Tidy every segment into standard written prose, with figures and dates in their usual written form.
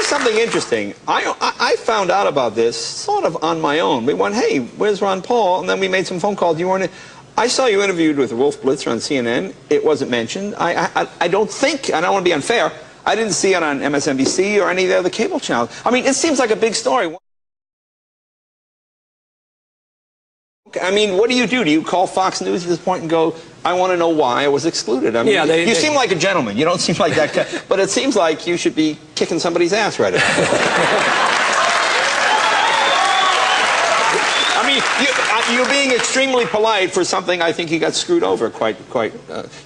here's something interesting. I found out about this sort of on my own. We went, hey, where's Ron Paul? And then we made some phone calls. You weren't in. I saw you interviewed with Wolf Blitzer on CNN. It wasn't mentioned. I don't think, and I don't want to be unfair, I didn't see it on MSNBC or any of the other cable channels. I mean, it seems like a big story. I mean, what do you do? Do you call Fox News at this point and go, I want to know why I was excluded? I mean, yeah, you seem like a gentleman. You don't seem like that guy. But it seems like you should be kicking somebody's ass right now. I mean, you're being extremely polite for something I think you got screwed over quite.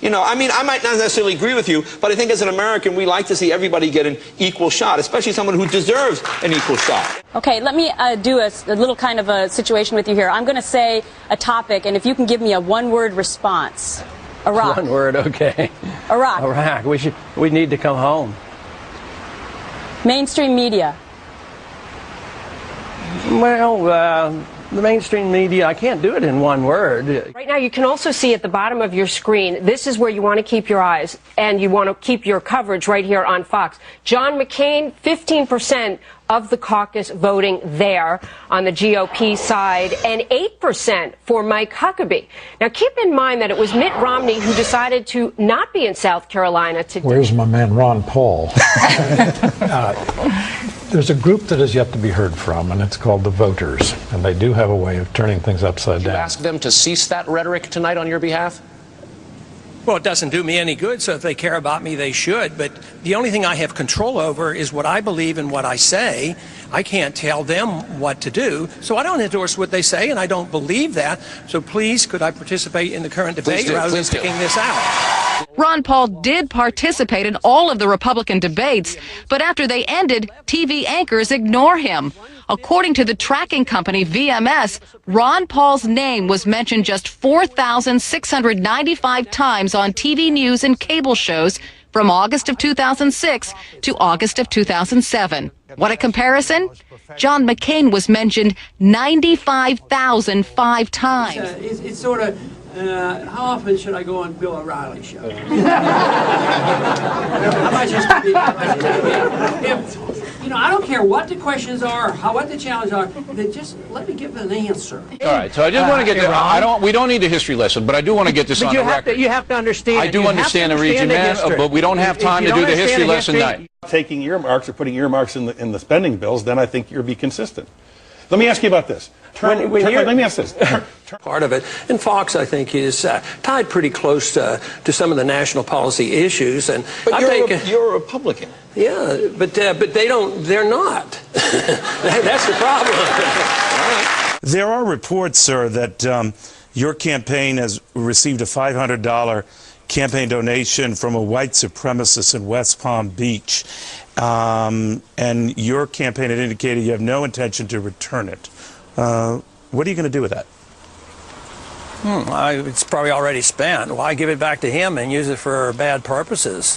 You know, I mean, I might not necessarily agree with you, but I think as an American, we like to see everybody get an equal shot, especially someone who deserves an equal shot. Okay, let me do a little kind of a situation with you here. I'm going to say a topic, and if you can give me a one-word response. Iraq. One word, okay. Iraq. Iraq. We need to come home. Mainstream media. Well, the mainstream media, I can't do it in one word. Right now, you can also see at the bottom of your screen, this is where you want to keep your eyes, and you want to keep your coverage right here on Fox. John McCain, 15% of the caucus voting there on the GOP side, and 8% for Mike Huckabee. Now, keep in mind that it was Mitt Romney who decided to not be in South Carolina today. Where's my man Ron Paul? There's a group that is yet to be heard from, and it's called the voters, and they do have a way of turning things upside down. Did you ask them to cease that rhetoric tonight on your behalf? Well, it doesn't do me any good, so if they care about me, they should. But the only thing I have control over is what I believe and what I say. I can't tell them what to do, so I don't endorse what they say, and I don't believe that. So please, could I participate in the current debate rather than sticking this out? Ron Paul did participate in all of the Republican debates, but after they ended, TV anchors ignore him. According to the tracking company VMS, Ron Paul's name was mentioned just 4,695 times on TV news and cable shows from August of 2006 to August of 2007. What a comparison? John McCain was mentioned 95,005 times. It's sort of, how often should I go on Bill O'Reilly's show? I might just be, you know, I don't care what the questions are, what the challenges are. They just let me give an answer. All right, so I just want to get this. We don't need a history lesson, but I do want to get this on the record. You have to understand. I do understand the region, man, but we don't have time to do the history lesson tonight. Taking earmarks or putting earmarks in the spending bills, then I think you'll be consistent. Let me ask you about this. Let me ask this. Part of it, and Fox, I think, is tied pretty close to some of the national policy issues. And but you're a Republican. Yeah, but they don't. They're not. That's the problem. There are reports, sir, that your campaign has received a $500 campaign donation from a white supremacist in West Palm Beach, and your campaign had indicated you have no intention to return it. What are you going to do with that? It's probably already spent. Why give it back to him and use it for bad purposes?